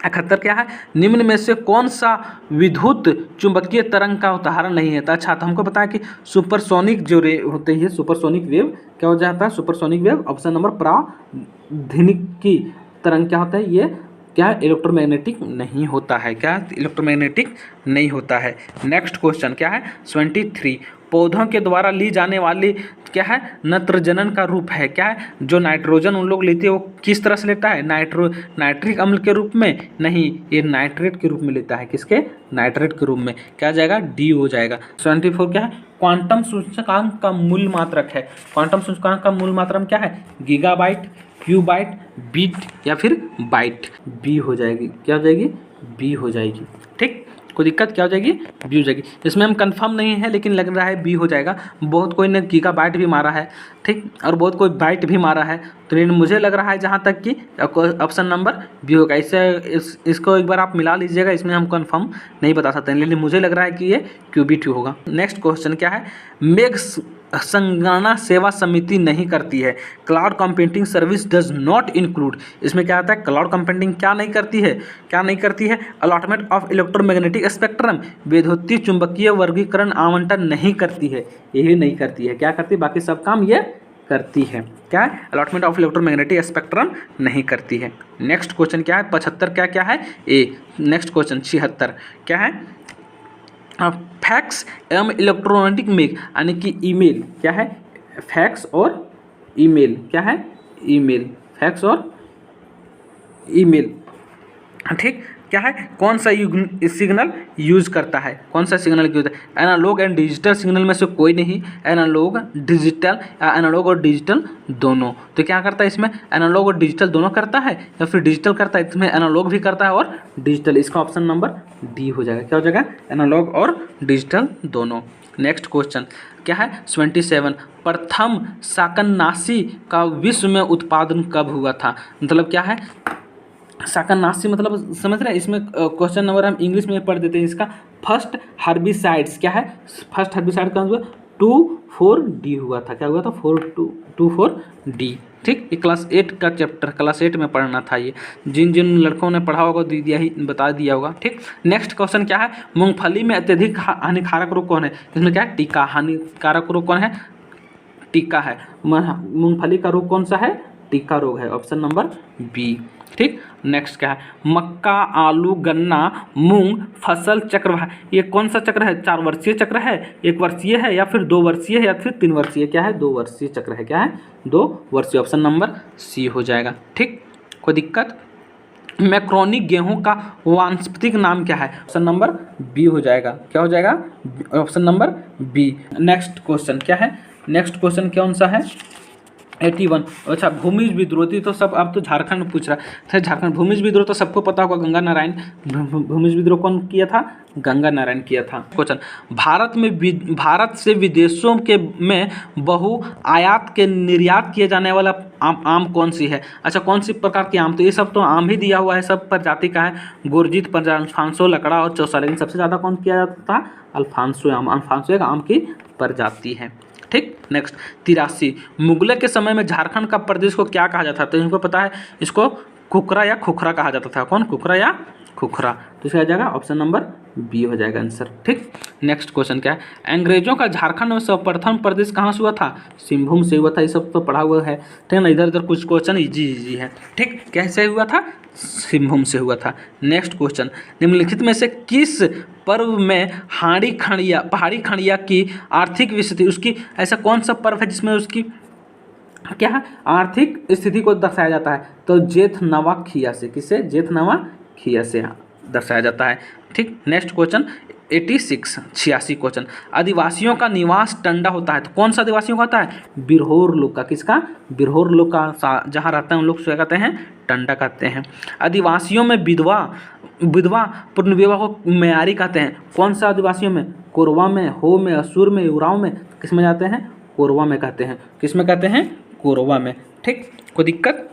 71 क्या है, निम्न में से कौन सा विद्युत चुंबकीय तरंग का उदाहरण नहीं है। तो अच्छा, तो हमको पता है कि सुपरसोनिक जो रे होते हैं, सुपरसोनिक वेव क्या हो जाता है, सुपरसोनिक वेव, ऑप्शन नंबर प्राधिनिकी तरंग क्या होता है, ये क्या इलेक्ट्रोमैग्नेटिक नहीं होता है। क्या इलेक्ट्रोमैग्नेटिक नहीं होता है। नेक्स्ट क्वेश्चन क्या है, 73, पौधों के द्वारा ली जाने वाली क्या है, नत्रजनन का रूप है। क्या है, जो नाइट्रोजन उन लोग लेते हैं वो किस तरह से लेता है, नाइट्रिक अम्ल के रूप में नहीं, ये नाइट्रेट के रूप में लेता है। किसके, नाइट्रेट के रूप में। क्या जाएगा, डी हो जाएगा। 74 क्या है, क्वांटम सूचकांक का मूल मात्रक है। क्वांटम सूचकांक का मूल मात्रक क्या है, गीगाबाइट, क्यूबाइट, बीट या फिर बाइट। बी हो जाएगी, क्या हो जाएगी? बी हो जाएगी। ठीक, कोई दिक्कत? क्या हो जाएगी? बी हो जाएगी। इसमें हम कंफर्म नहीं है लेकिन लग रहा है बी हो जाएगा। बहुत कोई ने गीगाबाइट भी मारा है, ठीक, और बहुत कोई बाइट भी मारा है, तो लेकिन मुझे लग रहा है जहाँ तक कि ऑप्शन नंबर बी होगा। इसको एक बार आप मिला लीजिएगा, इसमें हम कंफर्म नहीं बता सकते हैं, लेकिन मुझे लग रहा है कि ये QB2 होगा। नेक्स्ट क्वेश्चन क्या है? मेघ संगणना सेवा समिति नहीं करती है। Cloud computing service does not include. इसमें क्या आता है? क्लाउड कंप्यूटिंग क्या नहीं करती है? क्या नहीं करती है? अलॉटमेंट ऑफ इलेक्ट्रोमैग्नेटिक स्पेक्ट्रम, विद्युतीय चुंबकीय वर्गीकरण आवंटन नहीं करती है। यही नहीं करती है, क्या करती है? बाकी सब काम ये करती है। क्या है? अलॉटमेंट ऑफ इलेक्ट्रोमैग्नेटिक स्पेक्ट्रम नहीं करती है। नेक्स्ट क्वेश्चन क्या है? 75 क्या क्या है? ए। नेक्स्ट क्वेश्चन 76 क्या है? फैक्स एवं इलेक्ट्रॉनिक मेल यानी कि ईमेल। क्या है? फैक्स और ईमेल। क्या है? ईमेल, फैक्स और ईमेल। ठीक, क्या है? कौन सा सिग्नल यूज करता है? कौन सा सिग्नल यूज है? एनालॉग एंड डिजिटल सिग्नल में से कोई नहीं। एनालॉग, डिजिटल या एनालॉग और डिजिटल दोनों। तो क्या करता है इसमें? एनालॉग और डिजिटल दोनों करता है या फिर डिजिटल करता है? इसमें एनालॉग भी करता है और डिजिटल। इसका ऑप्शन नंबर डी हो जाएगा। क्या हो जाएगा? एनालॉग और डिजिटल दोनों। नेक्स्ट क्वेश्चन क्या है? 27 प्रथम शाकनाशी का विश्व में उत्पादन कब हुआ था? मतलब क्या है शाकनाशी? मतलब समझ रहे हैं? इसमें क्वेश्चन नंबर हम इंग्लिश में पढ़ देते हैं इसका। First herbicides. क्या है? फर्स्ट हर्बिसाइड कौन हुआ? 2,4-D हुआ था। क्या हुआ था? 2,4-D। ठीक, ये क्लास 8 का चैप्टर, क्लास 8 में पढ़ना था ये। जिन जिन लड़कों ने पढ़ा होगा दिया ही बता दिया होगा। ठीक, नेक्स्ट क्वेश्चन क्या है? मूंगफली में अत्यधिक हानिकारक रोग कौन है? इसमें क्या है? टीका। हानिकारक रोग कौन है? टीका है। मूंगफली का रोग कौन सा है? टीका रोग है। Option number B. ठीक, नेक्स्ट क्या है? मक्का, आलू, गन्ना, मूंग फसल चक्र। ये कौन सा चक्र है? 4 वर्षीय चक्र है, 1 वर्षीय है या फिर 2 वर्षीय है या फिर 3 वर्षीय? क्या है? 2 वर्षीय चक्र है। क्या है? 2 वर्षीय। ऑप्शन नंबर सी हो जाएगा। ठीक, कोई दिक्कत? मैक्रोनी गेहूं का वानस्पतिक नाम क्या है? ऑप्शन नंबर बी हो जाएगा। क्या हो जाएगा? Option number B. Next question क्या है? नेक्स्ट क्वेश्चन कौन सा है? 81। अच्छा, भूमिज विद्रोह तो सब, अब तो झारखंड पूछ रहा था। झारखंड भूमिज विद्रोह तो सबको पता होगा, गंगा नारायण। भूमिज विद्रोह कौन किया था? गंगा नारायण किया था। क्वेश्चन, भारत से विदेशों के में बहु आयात के निर्यात किए जाने वाला आम कौन सी है? अच्छा, कौन सी प्रकार की आम? तो ये सब तो आम ही दिया हुआ है, सब प्रजाति का है। गुरजीत, अल्फांसो, लकड़ा और चौसा। लेकिन सबसे ज़्यादा कौन किया जाता था? अल्फांसो आम। अल्फांसो एक आम की प्रजाति है। ठीक, नेक्स्ट 83। मुगलों के समय में झारखंड का प्रदेश को क्या कहा जाता था? तो इनको पता है, इसको खुखरा या खुखरा कहा जाता था। कौन? खुखरा या खुखरा। तो इसका आ जाएगा ऑप्शन नंबर बी हो जाएगा आंसर। ठीक, नेक्स्ट क्वेश्चन क्या है? अंग्रेजों का झारखंड में सर्वप्रथम प्रदेश कहाँ से हुआ था? सिंहभूम से हुआ था। ये सब तो पढ़ा हुआ है, ठीक है ना। इधर उधर कुछ क्वेश्चन इजी है। ठीक, कैसे हुआ था? सिंहभूम से हुआ था। नेक्स्ट क्वेश्चन, निम्नलिखित में से किस पर्व में पहाड़ी खड़िया की आर्थिक स्थिति, उसकी ऐसा कौन सा पर्व है जिसमें उसकी क्या है? आर्थिक स्थिति को दर्शाया जाता है? तो जेठ नवा खिया से। किससे? जेठ नवा खिया से दर्शाया जाता है। ठीक, नेक्स्ट क्वेश्चन 86 क्वेश्चन, आदिवासियों का निवास टंडा होता है। तो कौन सा आदिवासियों का होता है? बिरहोर लोग का। किसका? बिरहोर लोग का जहाँ रहते हैं उन लोग क्या कहते हैं? टंडा कहते हैं। आदिवासियों में विधवा पुनर्विवाह को मेयारी कहते हैं। कौन सा आदिवासियों में? कोरवा में, हो में, असुर में, उराव में। किस में जाते हैं? कोरवा में कहते हैं। किस में कहते हैं? कोरवा में। ठीक, कोई दिक्कत?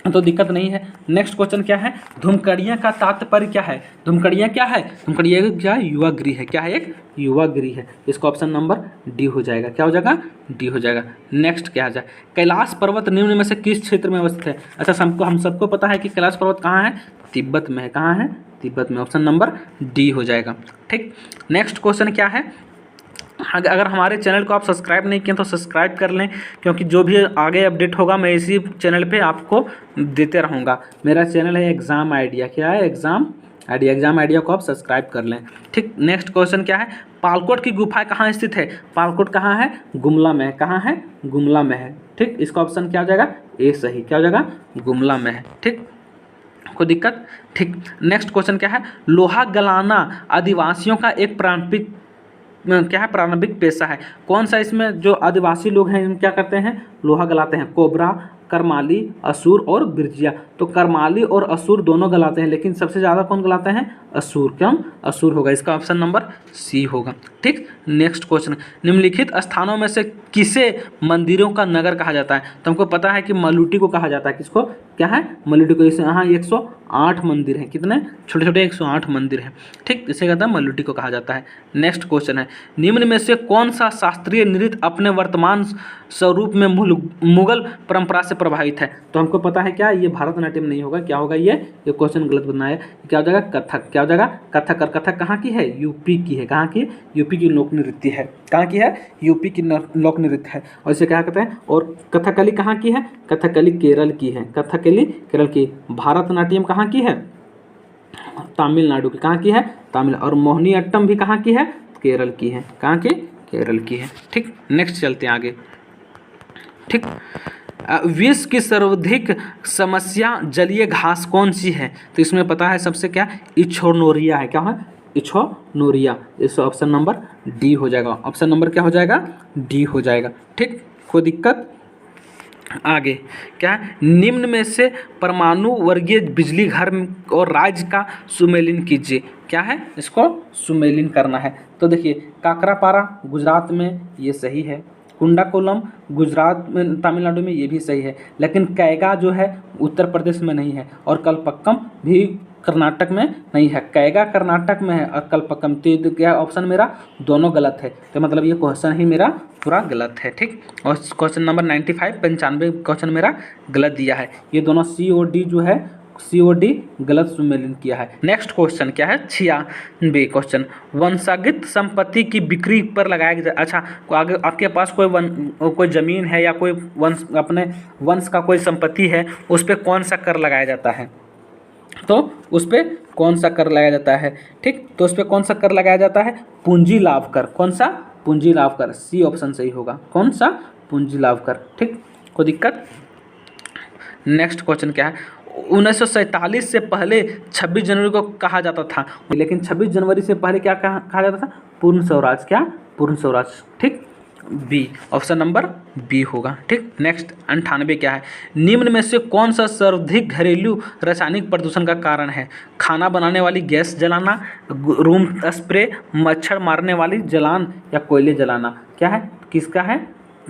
तो दिक्कत नहीं है। नेक्स्ट क्वेश्चन क्या है? धूमकड़ियाँ का तात्पर्य क्या है? धूमकड़ियाँ क्या है? धूमकड़ियाँ क्या है? युवा गृह है। क्या है? एक युवा गृह है। इसका ऑप्शन नंबर डी हो जाएगा। क्या हो जाएगा? डी हो जाएगा। नेक्स्ट क्या आ जाए? कैलाश पर्वत निम्न में से किस क्षेत्र में अवस्थित है? अच्छा, हम सबको पता है कि कैलाश पर्वत कहाँ है? तिब्बत में है। कहाँ है? तिब्बत में। ऑप्शन नंबर डी हो जाएगा। ठीक, नेक्स्ट क्वेश्चन क्या है? अगर हमारे चैनल को आप सब्सक्राइब नहीं किए तो सब्सक्राइब कर लें, क्योंकि जो भी आगे अपडेट होगा मैं इसी चैनल पे आपको देते रहूँगा। मेरा चैनल है एग्ज़ाम आइडिया। क्या है? एग्ज़ाम आइडिया को आप सब्सक्राइब कर लें। ठीक, नेक्स्ट क्वेश्चन क्या है? पालकोट की गुफा कहाँ स्थित है? पालकोट कहाँ है? गुमला में है। कहाँ है? गुमला में है। ठीक, इसका ऑप्शन क्या हो जाएगा? ए सही। क्या हो जाएगा? गुमला में है। ठीक, कोई दिक्कत? ठीक, नेक्स्ट क्वेश्चन क्या है? लोहा गलाना आदिवासियों का एक पारंपरिक क्या है? प्रारंभिक पेशा है। कौन सा इसमें जो आदिवासी लोग हैं क्या करते हैं? लोहा गलाते हैं। कोबरा, करमाली, असुर और बिरजिया। तो करमाली और असुर दोनों गलाते हैं, लेकिन सबसे ज़्यादा कौन गलाते हैं? असुर। क्यों? असुर होगा, इसका ऑप्शन नंबर सी होगा। ठीक, नेक्स्ट क्वेश्चन, निम्नलिखित स्थानों में से किसे मंदिरों का नगर कहा जाता है? तो हमको पता है कि मलुटी को कहा जाता है। किसको? क्या है? मलुटी को। इसे यहाँ 108 मंदिर हैं। कितने? छोटे छोटे 108 मंदिर हैं। ठीक, इसे कहता है मलुटी को कहा जाता है। नेक्स्ट क्वेश्चन है, निम्न में से कौन सा शास्त्रीय नृत्य अपने वर्तमान स्वरूप में मुगल परंपरा से प्रभावित है? तो हमको पता है क्या, ये भारतनाट्यम नहीं होगा। क्या होगा? ये क्वेश्चन गलत बनाया है। क्या हो जाएगा? कथक। क्या हो जाएगा? कथक। और कथक कहाँ की है? यूपी की है। कहाँ की? यूपी की लोक नृत्य है। कहाँ की है? यूपी की लोक नृत्य है। और इसे क्या कहते हैं? और कथकली कहाँ की है? कथकली केरल की है। कथकली केरल की। भारतनाट्यम कहाँ की है? तमिलनाडु की। कहाँ की है? तमिल। और मोहिनीअट्टम भी कहाँ की है? केरल की है। कहाँ की? केरल की है। ठीक, नेक्स्ट चलते हैं आगे। ठीक, विश्व की सर्वाधिक समस्या जलीय घास कौन सी है? तो इसमें पता है सबसे क्या? इच्छोनोरिया है। क्या है? इच्छोनोरिया। इस ऑप्शन नंबर डी हो जाएगा। ऑप्शन नंबर क्या हो जाएगा? डी हो जाएगा। ठीक, कोई दिक्कत? आगे क्या है? निम्न में से परमाणु वर्गीय बिजली घर और राज्य का सुमेलिन कीजिए। क्या है? इसको सुमेलिन करना है। तो देखिए, काकरापारा गुजरात में, ये सही है। कुंडाकोलम गुजरात में, तमिलनाडु में, ये भी सही है। लेकिन कैगा जो है उत्तर प्रदेश में नहीं है, और कलपक्कम भी कर्नाटक में नहीं है। कैगा कर्नाटक में है और कलपक्कम। तो क्या ऑप्शन मेरा? दोनों गलत है। तो मतलब ये क्वेश्चन ही मेरा पूरा गलत है। ठीक, और क्वेश्चन नंबर 95 95 क्वेश्चन मेरा गलत दिया है। ये दोनों सी और डी जो है, सी और डी गलत सुमेलित किया है। नेक्स्ट क्वेश्चन क्या है? 96 क्वेश्चन, वंशागत संपत्ति की बिक्री पर लगाया गया। अच्छा, आगे आपके पास कोई जमीन है या कोई वंश, अपने वंश का कोई संपत्ति है, उस पर कौन सा कर लगाया जाता है? तो उस पर कौन सा कर लगाया जाता है? ठीक, तो उस पर कौन सा कर लगाया जाता है? पूंजी लाभ कर। कौन सा? पूंजी लाभ कर। सी ऑप्शन सही होगा। कौन सा? पूंजी लाभ कर। ठीक, कोई दिक्कत? नेक्स्ट क्वेश्चन क्या है? 1947 से पहले 26 जनवरी को कहा जाता था, लेकिन 26 जनवरी से पहले क्या कहा जाता था? पूर्ण स्वराज। क्या? पूर्ण स्वराज। ठीक, बी, ऑप्शन नंबर बी होगा। ठीक, नेक्स्ट 98 क्या है? निम्न में से कौन सा सर्वाधिक घरेलू रासायनिक प्रदूषण का कारण है? खाना बनाने वाली गैस जलाना, रूम स्प्रे, मच्छर मारने वाली जलान या कोयले जलाना? क्या है? किसका है?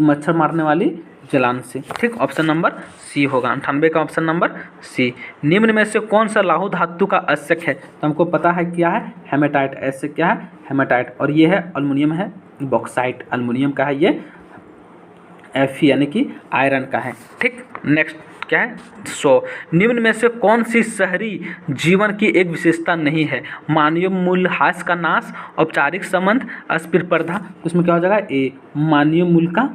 मच्छर मारने वाली जलान से। ठीक, ऑप्शन नंबर सी होगा। 98 का ऑप्शन नंबर सी। निम्न में से कौन सा लौह धातु का अयस्क है? तो हमको पता है क्या है? हेमेटाइट। ऐसे क्या है? हेमेटाइट। और ये है अल्युमिनियम है, बॉक्साइट। अल्युमिनियम का है ये, Fe यानी कि आयरन का है। ठीक, नेक्स्ट क्या है? 100, निम्न में से कौन सी शहरी जीवन की एक विशेषता नहीं है? मानवीय मूल्यह्रास का नाश, औपचारिक संबंध, अस्थिरता। उसमें क्या हो जाएगा? ए, मानवीय मूल्य का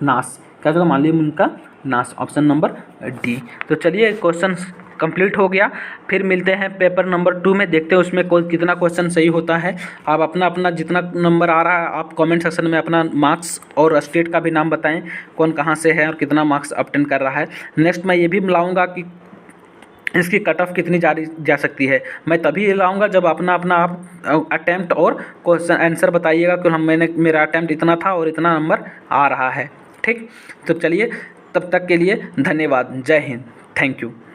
नाश। क्या हो जाएगा? मानवीय मूल्य का नाश। Option number D. तो चलिए, क्वेश्चन कंप्लीट हो गया। फिर मिलते हैं पेपर नंबर 2 में, देखते हैं उसमें कितना क्वेश्चन सही होता है। आप अपना अपना जितना नंबर आ रहा है, आप कमेंट सेक्शन में अपना मार्क्स और स्टेट का भी नाम बताएं, कौन कहाँ से है और कितना मार्क्स ऑब्टेन कर रहा है। नेक्स्ट मैं ये भी मिलाऊंगा कि इसकी कट ऑफ कितनी जा सकती है। मैं तभी लाऊंगा जब अपना अपना आप अटैम्प्ट और क्वेश्चन आंसर बताइएगा कि मेरा अटैम्प्ट इतना था और इतना नंबर आ रहा है। ठीक, तो चलिए, तब तक के लिए धन्यवाद। जय हिंद। Thank you.